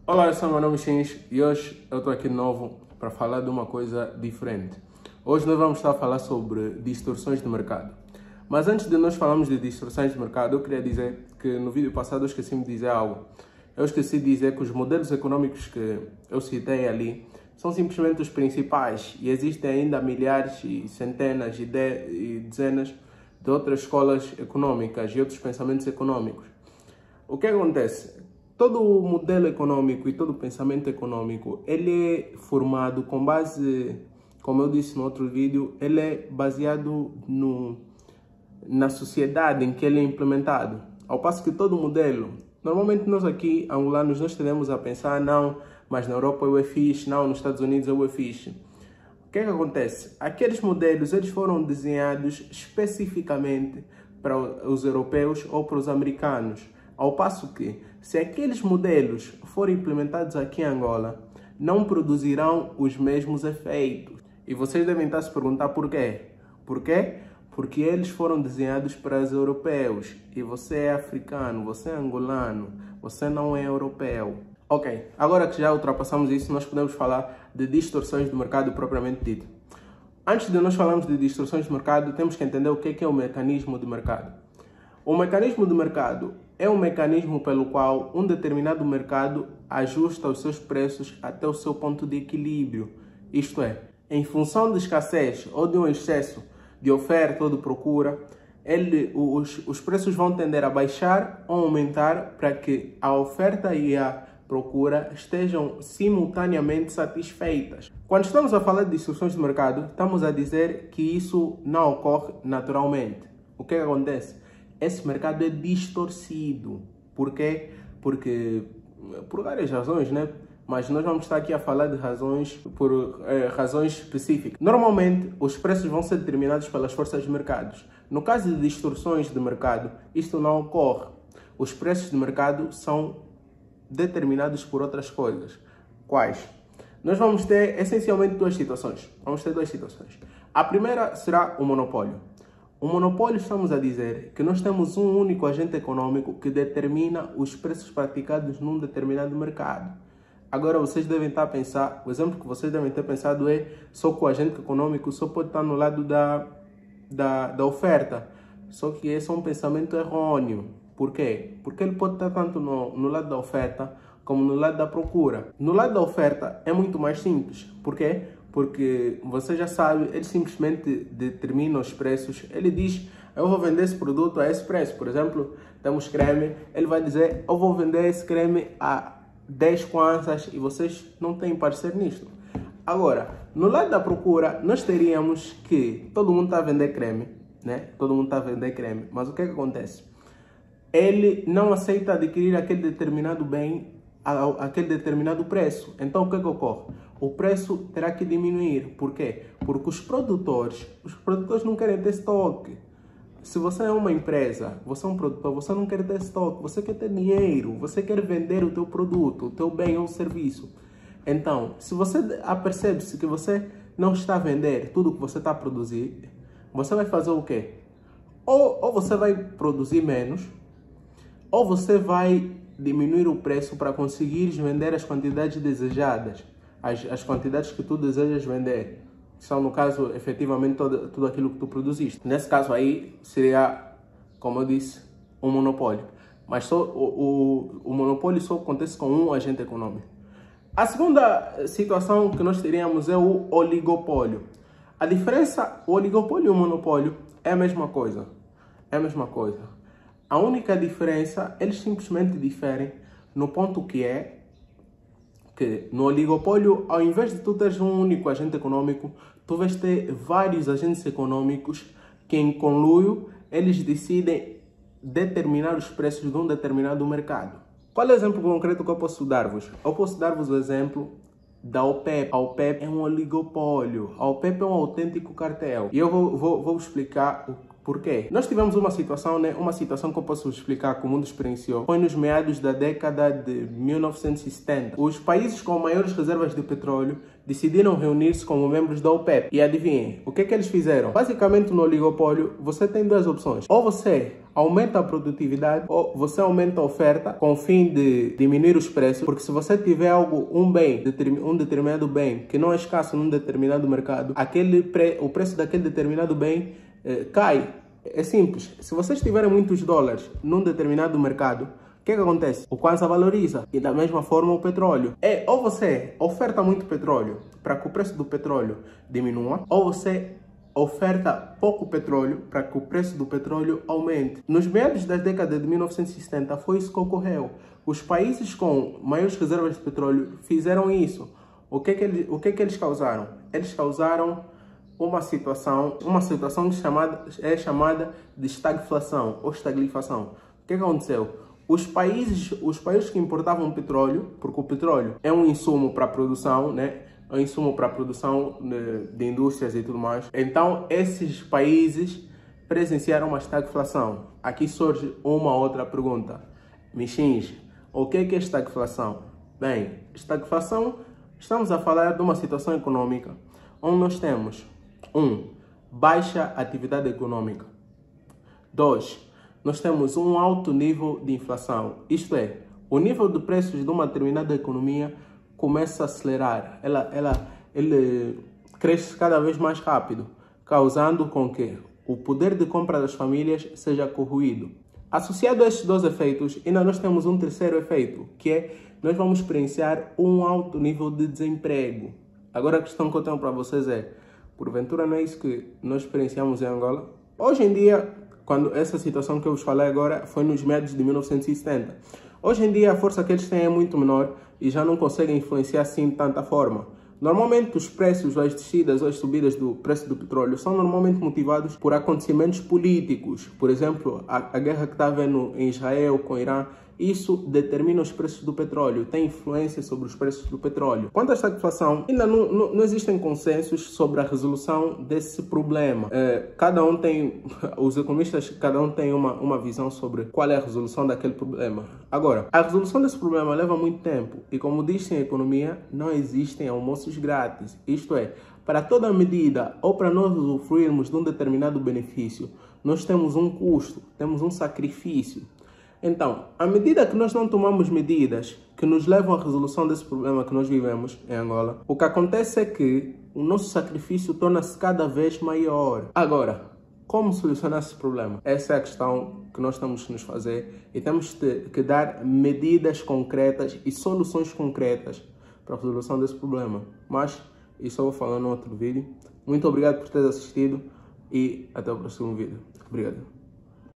Olá, eu sou o Mano Mixins e hoje eu estou aqui de novo para falar de uma coisa diferente. Hoje nós vamos estar a falar sobre distorções de mercado. Mas antes de nós falarmos de distorções de mercado, eu queria dizer que no vídeo passado eu esqueci-me de dizer algo. Eu esqueci de dizer que os modelos econômicos que eu citei ali são simplesmente os principais e existem ainda milhares e centenas e dezenas de outras escolas econômicas e outros pensamentos econômicos. O que acontece? Todo o modelo econômico e todo o pensamento econômico, ele é formado com base, como eu disse no outro vídeo, ele é baseado na sociedade em que ele é implementado. Ao passo que todo modelo, normalmente nós aqui, angolanos, nós tendemos a pensar, não, mas na Europa eu é fixe, não, nos Estados Unidos eu é fixe. O que é que acontece? Aqueles modelos, eles foram desenhados especificamente para os europeus ou para os americanos. Ao passo que, se aqueles modelos forem implementados aqui em Angola, não produzirão os mesmos efeitos. E vocês devem estar se perguntar por quê. Por quê? Porque eles foram desenhados para os europeus. E você é africano, você é angolano, você não é europeu. Ok, agora que já ultrapassamos isso, nós podemos falar de distorções do mercado propriamente dito. Antes de nós falarmos de distorções de mercado, temos que entender o que é o mecanismo de mercado. O mecanismo de mercado é um mecanismo pelo qual um determinado mercado ajusta os seus preços até o seu ponto de equilíbrio. Isto é, em função de escassez ou de um excesso de oferta ou de procura, os preços vão tender a baixar ou aumentar para que a oferta e a procura estejam simultaneamente satisfeitas. Quando estamos a falar de distorções de mercado, estamos a dizer que isso não ocorre naturalmente. O que acontece? Esse mercado é distorcido. Por quê? Porque, por várias razões, né? Mas nós vamos estar aqui a falar de razões, razões específicas. Normalmente, os preços vão ser determinados pelas forças de mercado. No caso de distorções de mercado, isto não ocorre. Os preços de mercado são determinados por outras coisas. Quais? Nós vamos ter, essencialmente, duas situações. Vamos ter duas situações. A primeira será o monopólio. O monopólio, estamos a dizer que nós temos um único agente econômico que determina os preços praticados num determinado mercado. Agora vocês devem estar a pensar, o exemplo que vocês devem ter pensado é só que o agente econômico só pode estar no lado da oferta. Só que esse é um pensamento errôneo. Por quê? Porque ele pode estar tanto no lado da oferta como no lado da procura. No lado da oferta é muito mais simples. Por quê? Porque você já sabe, ele simplesmente determina os preços. Ele diz, eu vou vender esse produto a esse preço. Por exemplo, temos creme, ele vai dizer, eu vou vender esse creme a 10 kwanzas e vocês não têm parecer nisto. Agora, no lado da procura, nós teríamos que todo mundo está a vender creme, né? Todo mundo está a vender creme, mas o que é que acontece? Ele não aceita adquirir aquele determinado bem aquele determinado preço. Então o que ocorre? O preço terá que diminuir. Por quê? Porque os produtores não querem ter estoque. Se você é uma empresa, você é um produtor, você não quer ter estoque, você quer ter dinheiro, você quer vender o teu produto, o teu bem ou serviço. Então, se você apercebe-se que você não está a vender tudo o que você está a produzir, você vai fazer o quê? Ou você vai produzir menos, ou você vai diminuir o preço para conseguir vender as quantidades desejadas, as quantidades que tu desejas vender, são no caso efetivamente tudo aquilo que tu produziste. Nesse caso aí seria, como eu disse, um monopólio, mas só o monopólio só acontece com um agente econômico. A segunda situação que nós teríamos é o oligopólio. A diferença, o oligopólio e o monopólio é a mesma coisa, é a mesma coisa. A única diferença, eles simplesmente diferem no ponto que é que no oligopólio, ao invés de tu teres um único agente econômico, tu vais ter vários agentes econômicos que em conluio, eles decidem determinar os preços de um determinado mercado. Qual é o exemplo concreto que eu posso dar-vos? Eu posso dar-vos o exemplo da OPEP. A OPEP é um oligopólio. A OPEP é um autêntico cartel. E eu vou explicar o Por quê? Nós tivemos uma situação, né? Uma situação que eu posso explicar que o mundo experienciou. Foi nos meados da década de 1970. Os países com maiores reservas de petróleo decidiram reunir-se como membros da OPEP. E adivinhem, o que é que eles fizeram? Basicamente, no oligopólio, você tem duas opções. Ou você aumenta a produtividade ou você aumenta a oferta com o fim de diminuir os preços, porque se você tiver um determinado bem que não é escasso num determinado mercado, o preço daquele determinado bem cai. É simples. Se vocês tiverem muitos dólares num determinado mercado, o que acontece? O Kwanza valoriza. E da mesma forma o petróleo. Ou você oferta muito petróleo para que o preço do petróleo diminua, ou você oferta pouco petróleo para que o preço do petróleo aumente. Nos meados da década de 1970 foi isso que ocorreu. Os países com maiores reservas de petróleo fizeram isso. O que que eles causaram? Eles causaram uma situação chamada de estagflação ou estagflação. O que aconteceu? Os países que importavam petróleo, porque o petróleo é um insumo para a produção, né? É um insumo para a produção de indústrias e tudo mais. Então, esses países presenciaram uma estagflação. Aqui surge uma outra pergunta. Michinhos, o que é estagflação? Bem, estagflação, estamos a falar de uma situação econômica onde nós temos 1. Baixa atividade econômica. 2. Nós temos um alto nível de inflação. Isto é, o nível de preços de uma determinada economia começa a acelerar. Ele cresce cada vez mais rápido, causando com que o poder de compra das famílias seja corroído. Associado a estes dois efeitos, ainda nós temos um terceiro efeito, que é nós vamos experienciar um alto nível de desemprego. Agora a questão que eu tenho para vocês é, porventura não é isso que nós experienciamos em Angola? Hoje em dia, quando essa situação que eu vos falei agora foi nos meados de 1970. Hoje em dia a força que eles têm é muito menor e já não conseguem influenciar assim de tanta forma. Normalmente os preços, as descidas ou as subidas do preço do petróleo são normalmente motivados por acontecimentos políticos. Por exemplo, a guerra que está havendo em Israel com o Irã, isso determina os preços do petróleo, tem influência sobre os preços do petróleo. Quanto a esta inflação, ainda não existem consensos sobre a resolução desse problema. Os economistas, cada um tem uma visão sobre qual é a resolução daquele problema. Agora, a resolução desse problema leva muito tempo e, como dizem em economia, não existem almoços grátis. Isto é, para toda medida ou para nós usufruirmos de um determinado benefício, nós temos um custo, temos um sacrifício. Então, à medida que nós não tomamos medidas que nos levam à resolução desse problema que nós vivemos em Angola, o que acontece é que o nosso sacrifício torna-se cada vez maior. Agora, como solucionar esse problema? Essa é a questão que nós temos que nos fazer e temos que dar medidas concretas e soluções concretas para a resolução desse problema. Mas isso eu vou falar no outro vídeo. Muito obrigado por ter assistido e até o próximo vídeo. Obrigado.